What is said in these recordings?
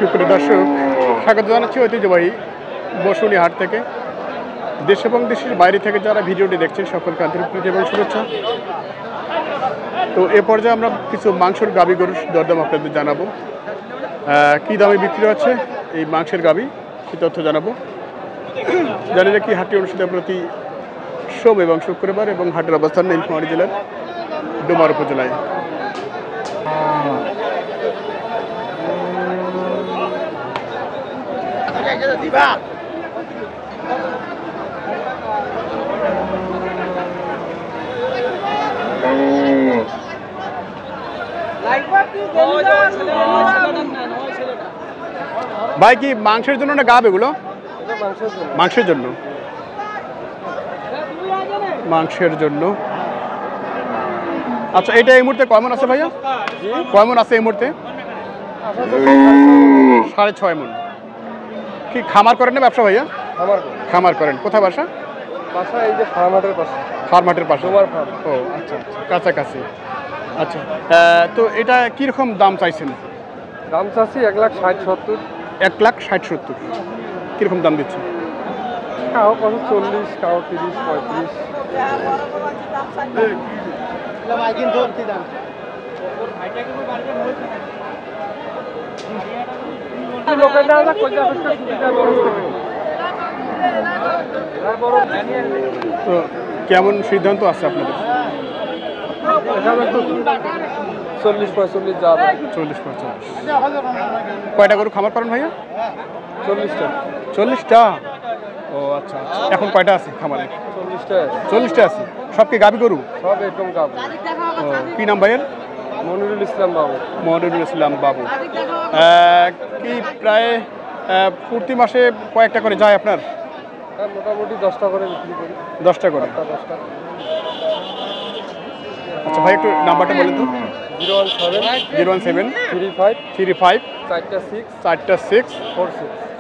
সুপ্রিয় দর্শক, স্বাগত জানাচ্ছি ঐতিহ্যবাহী বসুনি হাট থেকে। দেশ এবং দেশের বাইরে থেকে যারা ভিডিওটি দেখছেন সকলকে আন্তরিক প্রীতি এবং শুভেচ্ছা। তো এ পর্যায়ে আমরা কিছু মাংসের গাভী গরুর দরদাম আপনাদের জানাবো, কী দামে বিক্রি হচ্ছে এই মাংসের গাভী, সে তথ্য জানাবো। জানি না কি হাটটি অনুষ্ঠিত প্রতি সোম এবং শুক্রবার, এবং হাটের অবস্থান নীলফামারী জেলার ডোমার উপজেলায়। ভাই কি মাংসের জন্য না গাব? এগুলো মাংসের জন্য। মাংসের জন্য। আচ্ছা, এটা এই মুহূর্তে কেমন আছে ভাইয়া? কেমন আছে এই মুহূর্তে? 6.5 মণ। কি খামার করেন না ব্যবসা ভাইয়া? খামার করেন। কোথায় বাসা? এই যে ফার্মাটের পাশে। ফার্মাটের পাশে। ও আচ্ছা, কাছাকাছি। আচ্ছা, তো এটা কীরকম দাম চাইছেন? দাম চাচ্ছি 1,60,70। 1,60,70। কীরকম দাম দিচ্ছে? কাউ কত 40, কাউ 30, 35। তো কেমন সিদ্ধান্ত আছে আপনাদের? 40-45 যাবে। 40-45। কয়টা গরু খামার করেন ভাইয়া? 40টা। 40টা? ও আচ্ছা। এখন কয়টা আছে খামারে? 40টা আছে। সব কি গাভী গরু? সব এরকম গাভী। ও, কি নাম ভাইয়ের? মনিরুল ইসলাম বাবু। মনিরুল ইসলাম বাবু। কি প্রায় প্রতি মাসে কয়েকটা করে যায় আপনার? মোটামুটি 10টা করে বিক্রি করি। 10টা করে? 10টা। আচ্ছা ভাই, একটু নাম্বারটা বলেন তো। 017 35 46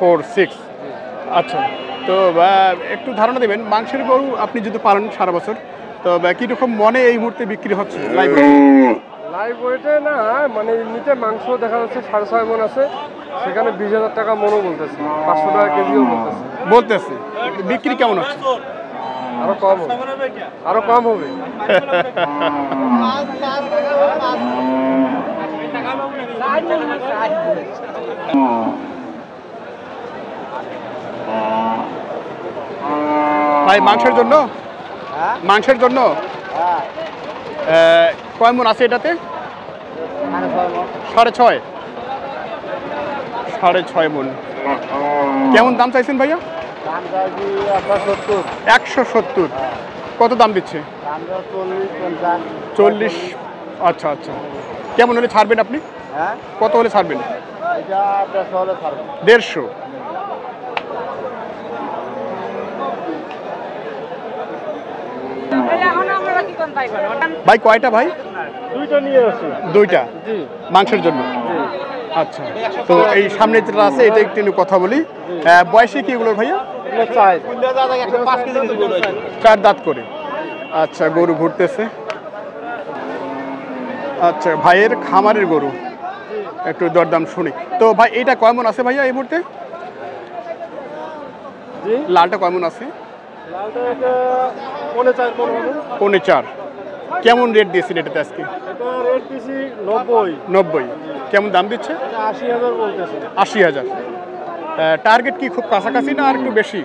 46। আচ্ছা, তো একটু ধারণা দেবেন, মাংসের গরু আপনি যদি পালন সারা বছর, তো কীরকম মনে এই মুহূর্তে বিক্রি হচ্ছে লাইভ ওয়েটে? না, মানে এমনিতে মাংস দেখা যাচ্ছে 6.5 মণ আছে, সেখানে 20,000 টাকা মনও বলতেছে, 500 টাকা কেজিও বলতেছে। বিক্রি কেমন হচ্ছে? আরো কম হবে। ভাই মাংসের জন্য? মাংসের জন্য কয় মণ আছে এটাতে? 6.5 মণ। কেমন দাম চাইছেন ভাইয়া? 170। কত দাম দিচ্ছে? 40। আচ্ছা। কেমন হলে ছাড়বেন আপনি? কত হলে ছাড়বেন? 150। ভাই কয়টা ভাই? 2টা নিয়ে আসি। 2টা মাংসের জন্য? আচ্ছা, তো এই সামনে যেটা আছে এটা একটু কথা বলি। বয়সে কি এগুলোর ভাইয়া? 4 দাঁত করে। আচ্ছা, গরু ঘুরতেছে। আচ্ছা, ভাইয়ের খামারের গরু, একটু দরদাম শুনি। তো ভাই এটা কেমন আছে ভাইয়া এই মুহূর্তে? লালটা কেমন আছে? 4.5। কেমন রেট দিয়েছেন এটাতে আজকে? 90। কেমন দাম দিচ্ছে? 80,000 বলতেছে। 80,000। টার্গেট কি খুব কাছাকাছি না আর একটু বেশি?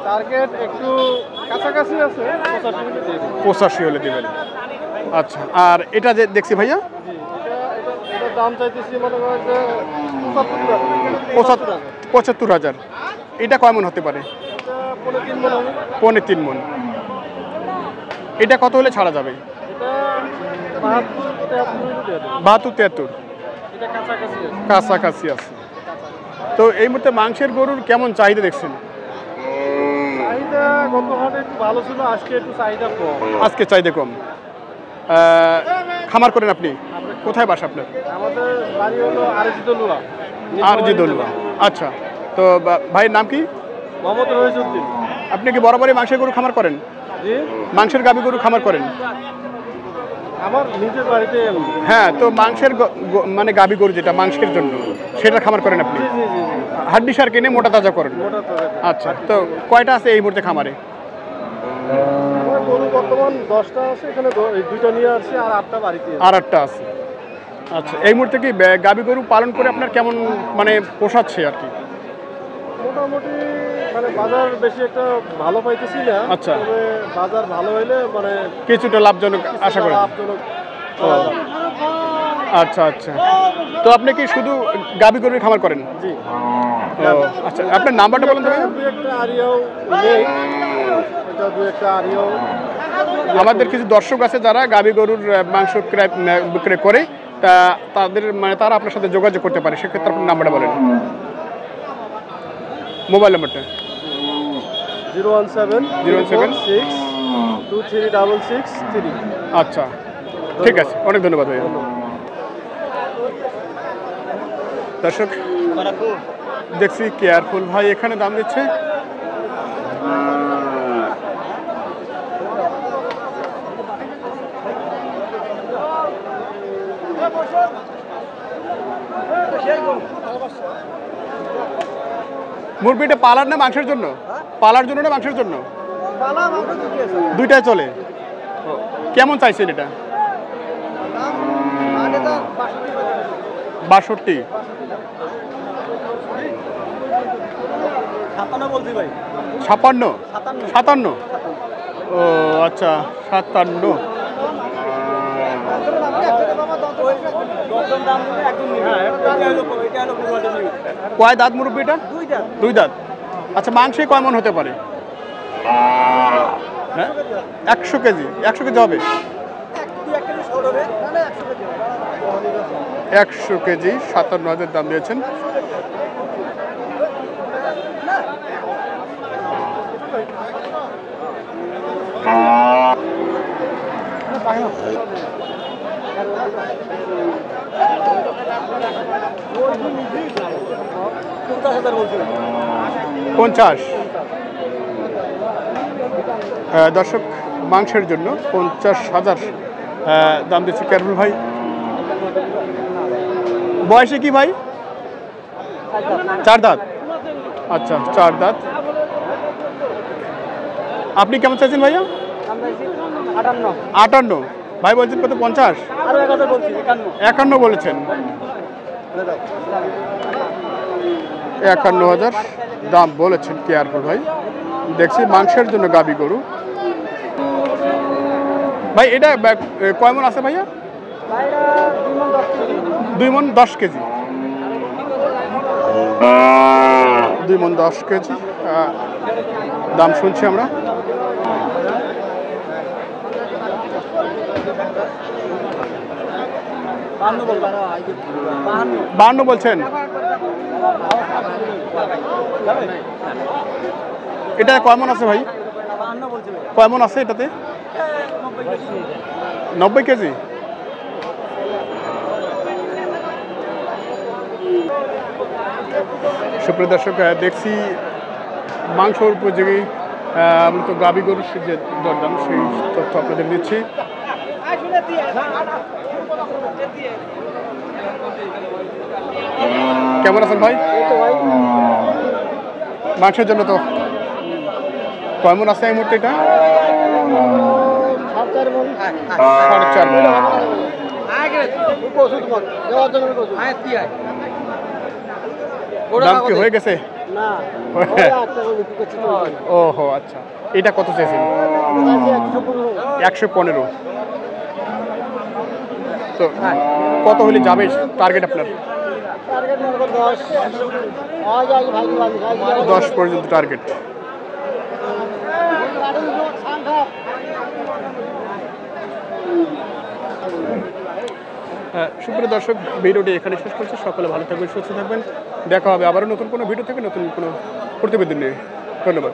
টার্গেট একটু কাছাকাছি আছে, 85 হলে দেবেন। আচ্ছা, আর এটা যে দেখছি ভাইয়া, এটার দাম চাইতেছি মনে করেন যে 75,000। এটা কেমন হতে পারে? 3.5 মণ। এটা কত হলে ছাড়া যাবে? 72-73। কাছাকাছি আছে। তো এই মুহূর্তে মাংসের গরুর কেমন চাহিদা দেখছেন? চাহিদা গত হাটে একটু ভালো ছিল, আজকে একটু চাহিদা কম। আজকে চাহিদা কম। খামার করেন আপনি? কোথায় বাসা আপনার? আমাদের বাড়ি হলো আরজি দলুয়া। আচ্ছা, তো ভাইয়ের নাম কি? মোহাম্মদ রহিসউদ্দিন। আপনি কি বরাবরই মাংসের গরু খামার করেন? জি। মাংসের গাভী গরু খামার করেন? আমার নিজের বাড়িতে। হ্যাঁ, তো মাংসের মানে গাভী গরু যেটা মাংসের জন্য সেটা খামার করেন আপনি? জি জি জি। হাড্ডি সার কিনে মোটা তাজা করেন? মোটা তাজা। আচ্ছা, তো কয়টা আছে এই মুহূর্তে খামারে? আমার গরু বর্তমান 10টা আছে, এখানে 2টা নিয়ে আসছি আর 8টা বাড়িতে। আর 8টা আছে। আচ্ছা, এই মুহূর্তে কি গাভী গরু পালন করে আপনার কেমন মানে পোষাচ্ছে আর কি? মোটামুটি মানে বাজার বেশি একটা ভালো পাইতেছি না। আচ্ছা। তবে বাজার ভালো হইলে মানে কিছুটা লাভজনক আশা করেন? লাভজনক। ও, আচ্ছা আচ্ছা। তো আপনি কি শুধু গাভী গরুর খামার করেন? জি। ও আচ্ছা, আপনার নাম্বারটা বলুন তো ভাইয়া। 2-1টা আরিয়াও নেই, এটা 2-1টা আরিয়াও। আমাদের কিছু দর্শক আছে যারা গাভী গরুর মাংস বিক্রয় করে, তা তাদের মানে তারা আপনার সাথে যোগাযোগ করতে পারে, সেক্ষেত্রে আপনার নাম্বারটা বলেন, মোবাইল নাম্বারটা। 017-6236663। আচ্ছা, ঠিক আছে, অনেক ধন্যবাদ ভাইয়া। দর্শক দেখছি কেয়ারফুল ভাই এখানে দাম দিচ্ছে। মুরগিটা পালার না মাংসের জন্য? পালার জন্য না মাংসের জন্য? দুইটাই চলে। কেমন চাইছেন এটা? 62। 56? 57? ও আচ্ছা, 57। কয় দাঁত মুরব্বী এটা? 2 দাঁত। আচ্ছা, মাংসে কয় মন হতে পারে? হ্যাঁ, 100 কেজি। 100 কেজি হবে? 100 কেজি 57,000 দাম দিয়েছেন। $50। দর্শক, মাংসের জন্য 50,000 দাম দিচ্ছে কেয়ারফুল ভাই। বয়সে কি ভাই? 4 দাঁত। আচ্ছা, 4 দাঁত। আপনি কেমন চাইছেন ভাইয়া? 58। ভাই বলছেন কত? 50? 51 বলেছেন। 51,000 দাম বলেছেন কেয়ারফুল ভাই। দেখছি মাংসের জন্য গাভী গরু। ভাই এটা কয় মন আছে ভাইয়া? 2 মন 10 কেজি। 2 মন 10 কেজি দাম শুনছি আমরা। বাহান্ন বলছেন? এটা কয় মন আছে ভাই? কয় মন আছে এটাতে? 90 কেজি। সুপ্রিয় দর্শক, দেখছি মাংস উপযোগী মূলত গাভী গরুর যে দরদাম সেই তথ্য আপনাদের দিচ্ছি। কেমন আছেন ভাই? মাংসের জন্য তো কয় মন আছে এই মুহূর্তে? এটা 4.5। দাম কি হয়ে গেছে? ওহো আচ্ছা, এটা কত চেয়েছেন? 115। তো কত হলে যাবে টার্গেট আপনার? 10 পর্যন্ত টার্গেট। সুপ্রিয় দর্শক, ভিডিওটি এখানে শেষ করছি। সকলে ভালো থাকবেন, সুস্থ থাকবেন। দেখা হবে আবারও নতুন কোনো ভিডিও থেকে, নতুন কোনো প্রতিবেদন নিয়ে। ধন্যবাদ।